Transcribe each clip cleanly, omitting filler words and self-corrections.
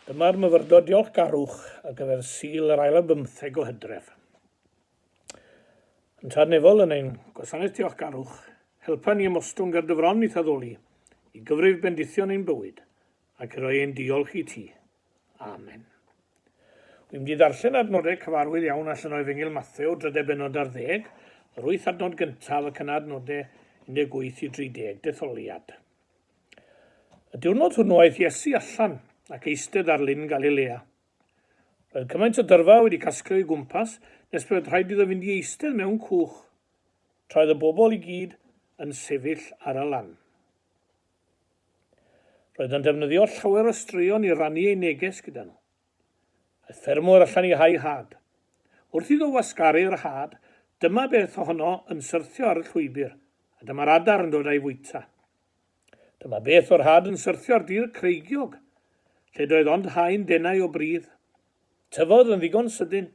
Dyma'r myfyrdod diolchgarwch ar gyfer Sul yr ail a 15 o Hydref. Yn Tadnefol yn ein gwasanaeth diolchgarwch, helpa ni ymostwng gyda dyfron i thaddoli, i gyfrif bendithion ein bywyd, ac i roi ein diolch i ti. Amen. Wy'n mynd i ddarllen adnodau cyfarwydd iawn allan o Efengyl Mathew, drydau benod ar 10, yr 8 adnod gyntaf ac yn adnodau 18 i 30, detholiad. Y diwrnod hwnnw aeth Iesu allan ac eistedd ar lyn Galilea. Roedd cymaint o dyrfa wedi casglu o'i gwmpas, nes bydd rhaid iddo fynd i eistedd mewn cwch, tra oedd y bobl i gyd yn sefyll ar y lan. Roedd yn defnyddio llawer o straeon i rannu ei neges gyda nhw. Aeth ffermwr allan i hau had. Wrth iddo wasgaru'r had, dyma beth ohono yn syrthio ar y llwybr, a dyma'r adar yn dod â'i fwyta. Dyma beth o'r had yn syrthio ar dir creigiog, lle doedd ond haen denau o bridd. Tyfodd yn ddigon sydyn,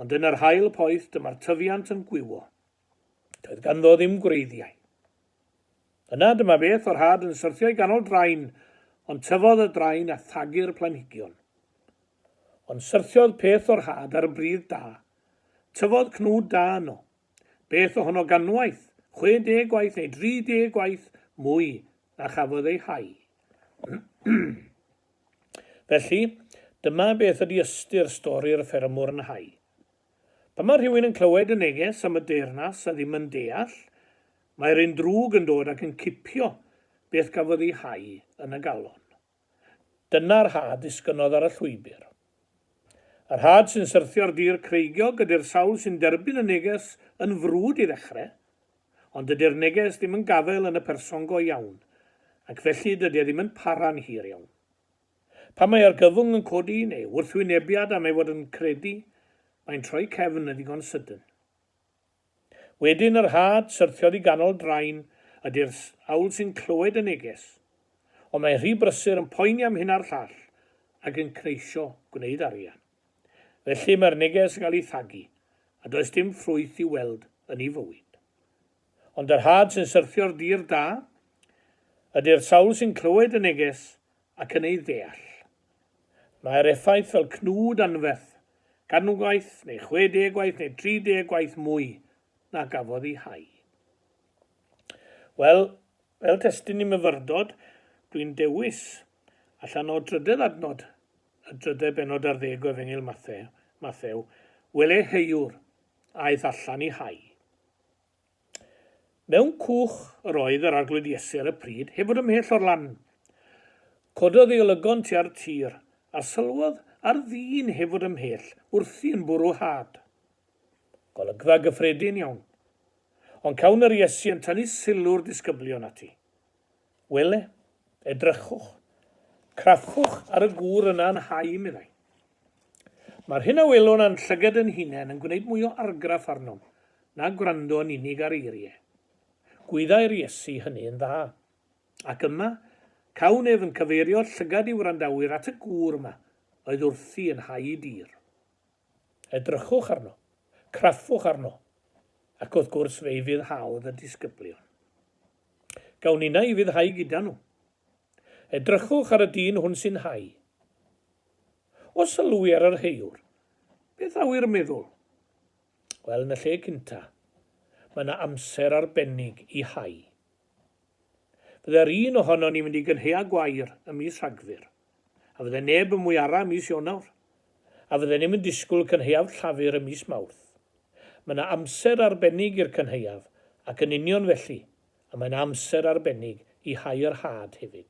ond yn yr haul poeth dyma'r tyfiant yn gwywo. Doedd ganddo ddim gwreiddiau. Yna dyma beth o'r had yn syrthio i ganol draen, ond tyfodd y draen a thagu'r planhigion. Ond syrthiodd peth o'r had ar bridd da. Tyfodd cnwd da yno. Beth ohono ganwaith, 60 gwaith neu 30 gwaith mwy na chafodd ei hau. Felly, dyma beth ydy ystyr stori'r ffermwr yn hau. Pan mae rhywun yn clywed y neges am y deyrnas a ddim yn deall, mae'r un drwg yn dod ac yn cipio beth gafodd ei hau yn y galon. Dyna'r had disgynodd ar y llwybr. Yr had sy'n syrthio'r dir creigiog ydy'r sawl sy'n derbyn y neges yn frwd i ddechrau, ond ydy'r neges ddim yn gafel yn y person go iawn, ac felly dydy ddim yn para'n hir iawn. Pan mae argyfwng yn codi neu wrthwynebiad am ei fod yn credu, mae'n troi cefn yn ddigon sydyn. Wedyn yr had syrthiodd i ganol draen ydy'r sawl sy'n clywed y neges, ond mae rhy brysur yn poeni am hyn a'r llall ac yn creisio gwneud arian. Felly mae'r neges yn cael ei thagu, a does dim ffrwyth i weld yn ei fywyd. Ond yr had sy'n syrthio'r dir da ydy'r sawl sy'n clywed y neges ac yn ei ddeall. Mae'r effaith fel cnwd anferth, ganw gwaith neu 60 gwaith neu 30 gwaith mwy na gafodd ei hau. Wel, fel testyn i myfyrdod, dwi'n dewis allan o drydedd adnod, y drydedd benod ar 10 o Efengyl Mathew, wele heiwr aeth allan i hau. Mewn cwch yr oedd yr arglwydd Iesu ar y pryd, heb fod ymhell o'r lan. Cododd ei olygon tua'r tir, a sylwodd ar ddyn heb fod ymhell wrthi yn bwrw had. Golygfa gyffredin iawn, ond cawn yr Iesu yn tynnu sylw'r disgyblion ati. Wele, edrychwch, craffwch ar y gŵr yna'n hau, meddai. Mae'r hyn a welwn a'n llygad yn hunain yn gwneud mwy o argraff arnom na gwrando yn unig ar eiriau. Gwyddai'r Iesu hynny'n dda. Ac yma, cawn ef yn cyfeirio llygad i wrandawyr at y gŵr yma oedd wrthi yn hau dir. Edrychwch arno, craffwch arno, ac wrth gwrs fe fydd hawdd y disgyblion. Gawn ni na i fyddhau gyda nhw. Edrychwch ar y dyn hwn sy'n hau. O sylwi ar yr heiwr, beth awyr meddwl? Wel, yn y lle cynta, mae yna amser arbennig i hau. Byddai'r un ohono ni mynd i gynhea gwair ym mis Rhagfyr, a fydde neb yn mwy ara mis Ionawr, a fydde ddim yn disgwyl cynheuaf llafur ym mis Mawrth. Mae yna amser arbennig i'r cynheuaf, ac yn union felly, a mae yna amser arbennig i hau'r had hefyd.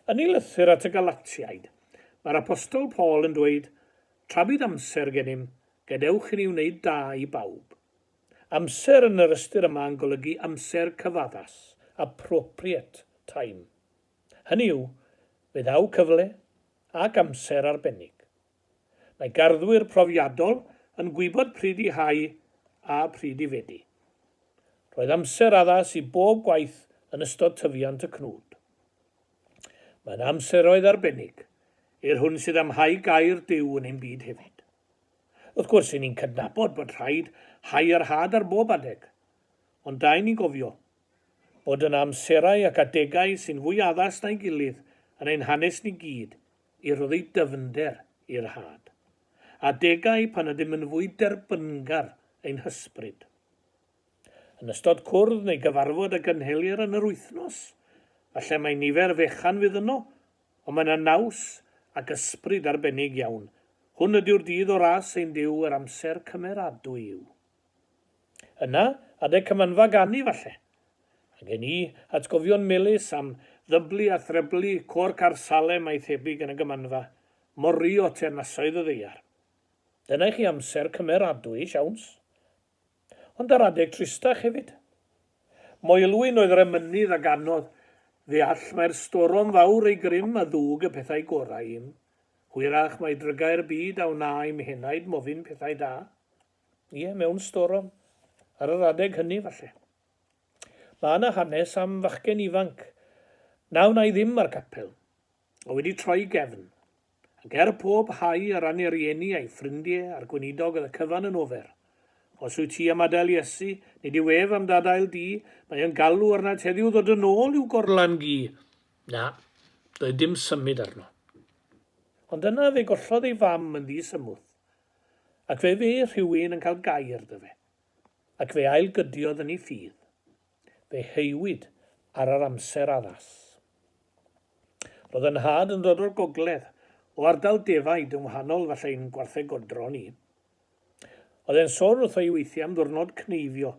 Yn ei lythyr at y Galatiaid, mae'r apostol Paul yn dweud, tra bydd amser gennym, gadewch i ni wneud da i bawb. Amser yn yr ystyr yma yn golygu amser cyfaddas, appropriate time. Hynny yw, fe ddaw cyfle ac amser arbennig. Mae garddwyr profiadol yn gwybod pryd i hau a pryd i fedi. Roedd amser addas i bob gwaith yn ystod tyfiant y cnwd. Mae'n amseroedd arbennig i'r hwn sydd am hau gair Duw yn ein byd hefyd. Wrth gwrs, ni'n cydnabod bod rhaid hau'r had ar bob adeg, ond da i ni gofio bod yn amserau ac adegau sy'n fwy addas na'i gilydd yn ein hanes ni gyd i roddi dyfnder i'r had. Adegau pan ydym yn fwy derbyngar ein hysbryd. Yn ystod cwrdd neu gyfarfod y gynhelir yn yr wythnos, falle mae nifer fechan fydd yno, ond mae yna naws ac ysbryd arbennig iawn. Hwn ydy'r dydd o ras ein Duw yr amser cymeradwy yw. Yna, adeg cymanfa ganu falle. A gen i atgofion melys am ddyblu a threblu cor Carsalem a'i thebyg yn y gymanfa, morio teyrnasoedd y ddeiar. Dyna i chi amser cymeradwy, siawns. Ond ar adeg tristach hefyd. Moelwyn oedd yr emynydd ag anodd, fe all mae'r storom fawr ei grym a ddwg y pethau gorau im. Hwyrach mae drygau'r byd a wna i'm henaid mofyn pethau da. Ie, mewn storom, ar yr adeg hynny falle. Mae yna hanes am fachgen ifanc. Naw na i ddim ar capel, o wedi troi gefn. Ac pob hau ar ran ei rieni a'i ffrindiau a'r gweinidog oedd y cyfan yn ofer. Os wyt ti am adael Iesu, nid i wef am dadael di, mae yn galw arna heddiw ddod yn ôl i'w gorlan gi. Na, doedd dim symud arno. Ond yna fe gollodd ei fam yn ddisymwth, ac fe rhywun yn cael gair dy fe, ac fe ailgydiodd yn ei ffydd. Fe heiwyd ar yr amser addas. Roedd yn had yn dod o'r gogledd, o ardal defaid yn wahanol falle'n gwartheg-godro ni. Oedd e'n sôn wrtho i weithio am ddwrnod cneifio.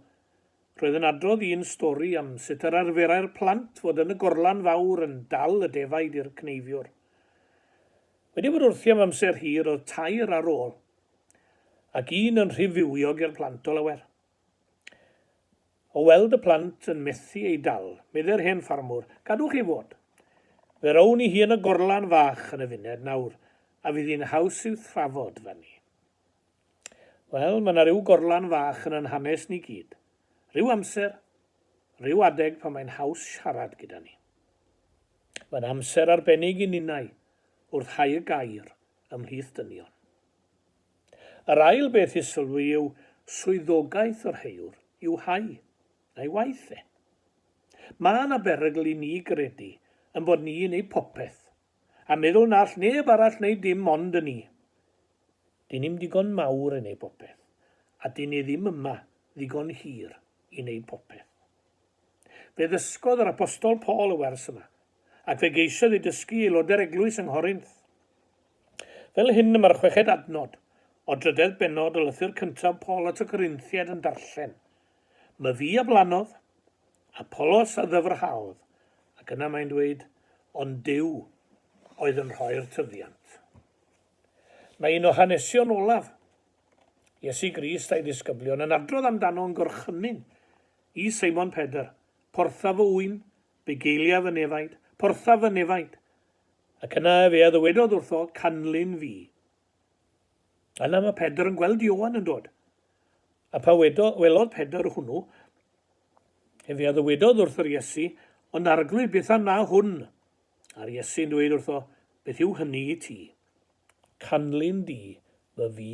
Roedd yn adrodd un stori am sut yr arferau'r plant fod yn y gorlan fawr yn dal y defaid i'r cneifiwr. Wedi bod wrthi am amser hir oedd tair ar ôl, ac un yn rhifywiog i'r plant o lawer. O weld y plant yn methu ei dal, medde'r hen ffarmwr, gadwch chi fod. Fe rown i hi yn y gorlan fach yn y funed nawr, a fydd hi'n haws i'w thrafod fan ni. Wel, mae yna ryw gorlan fach yn yn hanes ni gyd. Ryw amser, ryw adeg pan mae'n haws siarad gyda ni. Mae'n amser arbennig i ninnau wrth hau y gair ymhlith dynion. Yr ail beth i sylwi yw swyddogaeth yr heiwr yw hau, neu waith e. Mae yna berygl i ni gredu yn bod ni yn ei popeth, a meddwl na all neb arall neu dim ond yn ni. Dyn ni'n digon mawr yn ei popeth, a dyn ni ddim yma ddigon hir i wneud popeth. Fe ddysgodd yr apostol Paul y wers yma, ac fe geisiodd ei dysgu aelodau'r eglwys yng Nghorynth. Fel hyn yma'r 6 adnod, o 3 bennod o lythyr cyntaf Paul at y Corinthiaid yn darllen. My fi a blanodd, Apollos a ddyfrhaodd, ac yna mae'n dweud, ond Duw oedd yn rhoi'r tyddiant. Mae un o hanesion olaf, Iesu Grist a'i disgyblion, yn adrodd amdano'n gorchymyn i Seimon Pedr, porthaf o wyn, bugeiliaf y nefaid, porthaf y nefaid, ac yna fe a ddywedodd wrtho canlyn fi. Yna mae Pedr yn gweld Ioan yn dod, a pa welodd Pedr hwnnw, fe a ddywedodd wrtho'r Iesu, ond arglwydd beth am na hwn, a'r Iesu'n dweud wrtho, beth yw hynny i ti? Canlyn di fy fi.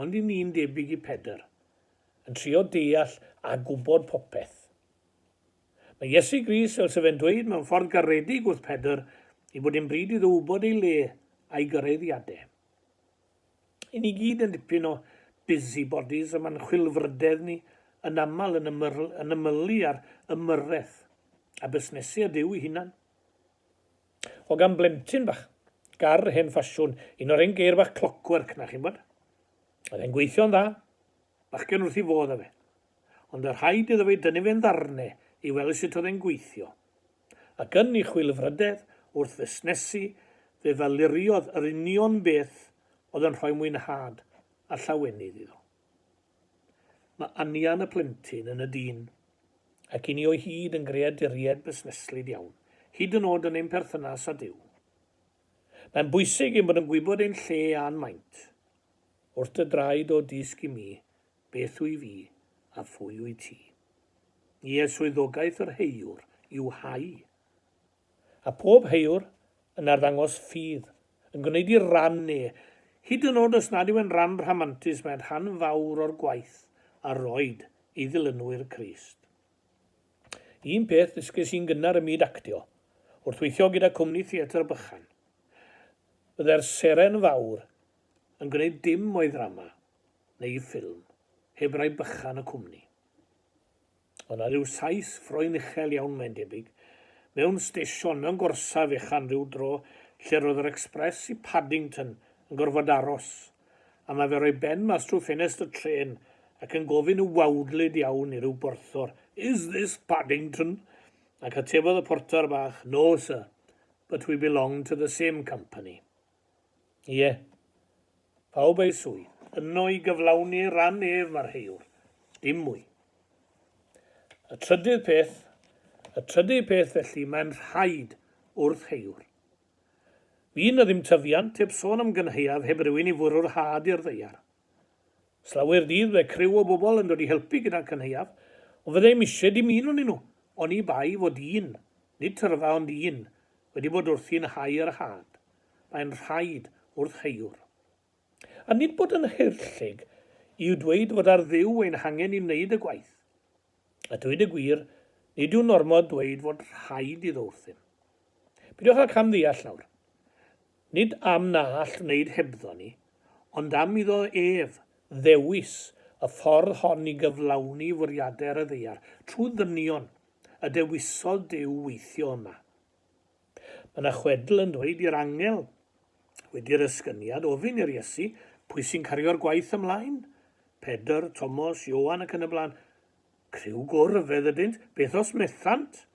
Ond i ni'n debyg i Pedr, yn trio deall a gwybod popeth. Mae Iesu Grist, fel sef e'n dweud mewn ffordd garedig wrth Pedr, i bod yn bryd iddo wybod ei le a'i gyreiddiadau. I ni gyd yn dipyn o busybodies yma'n chwilfrydedd ni yn aml yn ymylu ar ymyrraeth a busnesu a Duw ei hunan. O gan blentyn bach, gar hen ffasiwn, un o'r ein geir bach clockwork na chi'n bod. Oedd e'n gweithio'n dda, bachgen wrth i fodd o fe. Ond yr rhaid iddo fe dynnu fe'n ddarnau i weld sut oedd e'n gweithio. Ac yn ei chwilfrydedd wrth fusnesu, fe faluriodd yr union beth oedd yn rhoi mwynhad a llawenydd iddo. Mae anian y plentyn yn y dyn, ac i ni o'i hyd yn greaduried busneslyd iawn, hyd yn oed yn ein perthynas â Duw. Mae'n bwysig ein bod yn gwybod ein lle a'n maint, wrth y draed o disg i mi, beth yw fi a phwy yw ti. Ie, swyddogaeth yr heiwr yw hau. A pob heiwr yn arddangos ffydd, yn gwneud i'r ran hyd yn oed os nad yw yn ran rhamantus, mae'n rhan fawr o'r gwaith a roed i ddilynwyr Crist. Un peth ddysgus i'n gynnar y myd actio, wrth weithio gyda cwmni theatr bychan. Byddai'r seren fawr yn gwneud dim o'i ddrama neu ffilm, heb rai bychan y cwmni. Ond na rhyw saith ffroen uchel iawn mae'n debyg, mewn stesion, mewn gorsaf fechan rhyw dro, lle roedd yr Express i Paddington yn gorfod aros, a mae fe roi ben mas trwy ffenest y tren ac yn gofyn y wawdlyd iawn i ryw borthor, "Is this Paddington?" Ac atebodd y porter bach, "No, sir, but we belong to the same company." Ie, pawb ei swydd, yno i gyflawni ran ef mae'r heiwr, dim mwy. Y trydydd peth felly mae'n rhaid wrth heiwr. Fi na ddim tyfiant heb sôn am gynheuaf heb rywun i fwrw'r had i'r ddeiar. Slawer dydd fe criw o bobl yn dod i helpu gyda'r cynheuaf, ond fyddai'n eisiau dim un o'n nhw, ond i bai fod un, nid tyrfa ond un, wedi bod wrthi'n hau'r had. Mae'n rhaid wrth heiwr. A nid bod yn hirllig i'w dweud fod ar ddiw ein hangen i wneud y gwaith. A dweud y gwir, nid yw'n ormod dweud fod rhaid iddo wrthym. Bydwch â cam ddeall nawr. Nid am na all wneud hebddo ni, ond am iddo ef ddewis y ffordd hon i gyflawni fwriadau'r y ddeiar, trwy ddynion y dewisol Duw weithio yma. Mae yna chwedl yn dweud i'r angel wedi'r ysgyniad ofyn i'r Iesu pwy sy'n cario'r gwaith ymlaen. Pedr, Thomas, Ioan ac yn y blaen. Criw gwrfedd ydynt, beth os methant?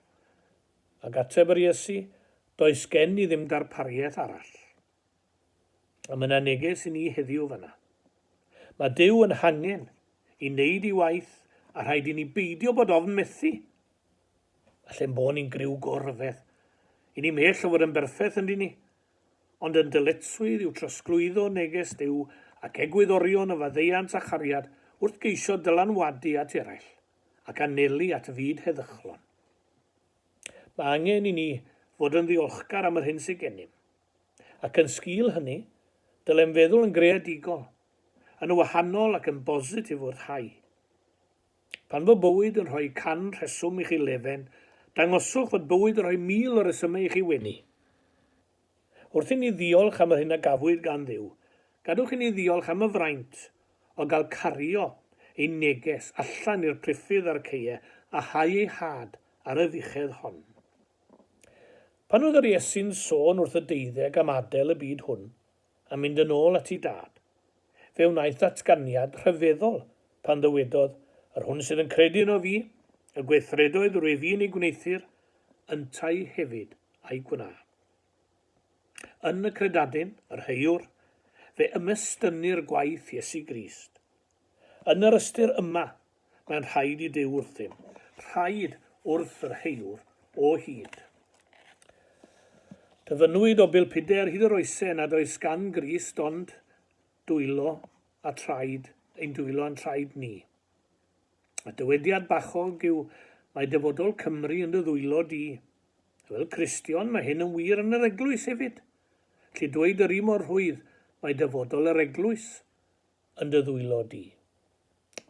Ac ateb yr Iesu, does gen i ddim darpariaeth arall. A mae yna neges i ni heddiw fyna. Mae Duw yn hangen i wneud ei waith a rhaid i ni beidio bod ofn methu. Allen bod ni'n griw gwrfedd. I ni mell o fod yn berffaith yn ni, ond yn dyletswydd i'w trosglwyddo neges Duw ac egwyddorion y faddeuant a chariad wrth geisio dylanwadu at eraill ac anelu at fyd heddychlon. Mae angen i ni fod yn ddiolchgar am yr hyn sy'n gennym, ac yn sgil hynny, dylem feddwl yn greadigol, yn wahanol ac yn bositif wrth hau. Pan fod bywyd yn rhoi can rheswm i chi lefen, dangoswch fod bywyd yn rhoi 1000 o resymau i chi wenu. Wrth i ni ddiolch am yr hyn a gafwyd gan Dduw, gadwch i ni ddiolch am y fraint o gael cario ei neges allan i'r priffydd a'r ceie a hau ei had ar y ddichedd hon. Pan oedd yr Iesu'n sôn wrth y deuddeg am adael y byd hwn a mynd yn ôl at ei dad, fe wnaeth datganiad rhyfeddol pan ddywedodd yr hwn sydd yn credu yno fi, y gweithredoedd rwy fi'n ei gwneithir, yntai hefyd a'i gwna. Yn y credadyn, yr heiwr, fe ymestynnu'r gwaith Iesu Grist. Yn yr ystyr yma, mae'n rhaid i Duw wrthym, rhaid wrth yr heiwr o hyd. Dyfynwyd o bilpuder hyd yr oesau nad oes gan Grist ond dwylo a traed, ein dwylo a'n traed ni. Y dywediad bachog yw mae dyfodol Cymru yn dy ddwylo di. Fel Cristion mae hyn yn wir yn yr eglwys hefyd. Lle dweud yr un mor rhwydd mae dyfodol yr eglwys yn dy ddwylo di.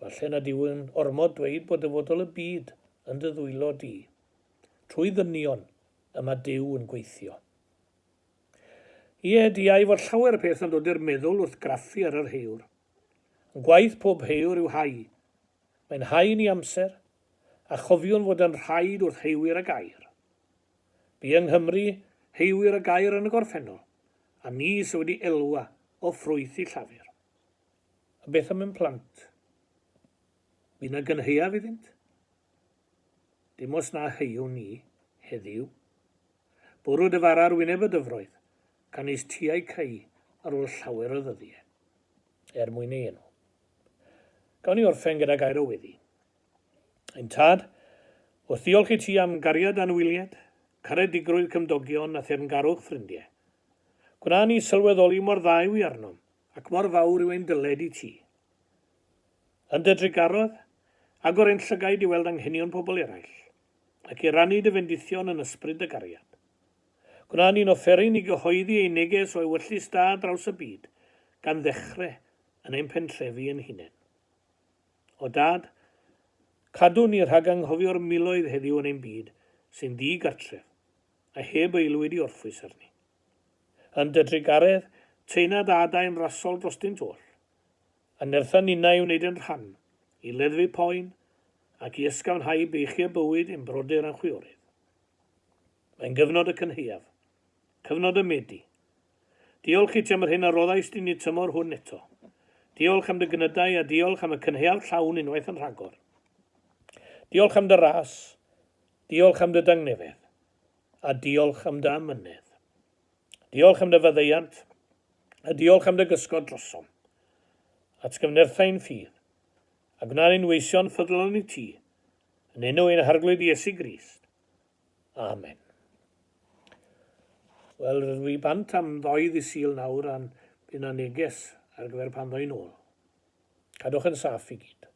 Falle nad yw yn ormod dweud bod dyfodol y byd yn dy ddwylo di. Trwy ddynion y mae Duw yn gweithio. Ie, diau fod llawer y peth yn dod i'r meddwl wrth graffu ar yr heiwr. Yn gwaith pob heiwr yw hau. Mae'n hau ni amser, a chofion fod yn rhaid wrth heiwyr y gair. Bu yng Nghymru heiwyr y gair yn y gorffennol, a ni sydd wedi elwa o ffrwyth i llafur. A beth am ein plant? Bu na gynheuaf iddynt? Dim os na heiw ni heddiw. Bwrw dyfarar wyneb y dyfroedd, gan eis tiau cei ar ôl llawer o ddyddiau. Mwyn ei enw. Gawn ni orffen gyda gair o weddi. Ein tad, wrth ddiolch i ti am gariad anwyliad, caredigrwydd cymdogion a thefngarwch ffrindiau. Gwna ni sylweddoli mor dda yw i arnom, ac mor fawr yw ein dyled i ti. Yn dy drigarodd, agor ein llygaid i weld anghenion pobl eraill, ac i rannu dy fendithion yn ysbryd y gariad. Gwna ni'n offeryn i gyhoeddi ei neges o'i wyllus da draws y byd, gan ddechrau yn ein pentrefi yn hunain. O dad, cadw ni rhag anghofio'r miloedd heddiw yn ein byd sy'n ddi-gartref, a heb aelwyd i orffwys arni. Yn dy drigaredd, teunad adain rasol dros dyn tŵr, a nerthan unau wneud yn rhan, i leddfu poen, ac i ysgafnhau beichio bywyd yn brodyr a'n chwiorydd. Mae'n gyfnod y cynheuaf, cyfnod y medi. Diolch i ti am yr hyn a roddais di ni tymor hwn eto. Diolch am dy gynydau a diolch am y cynheuaf llawn unwaith yn rhagor. Diolch am dy ras, diolch am dy dangnefedd, a diolch am dy amynedd. Diolch am dy faddeiant, a diolch am dy gysgod drosom. Atgyfnerthau'n ffydd, a gwna'n ein weision ffyddlon i ti, yn enw ein harglwydd Iesu Grist. Amen. Wel, rydw i bant am ddoedd i Sul nawr a'n bydd na neges ar gyfer pan ddoi nôl. Cadwch yn saff i gyd.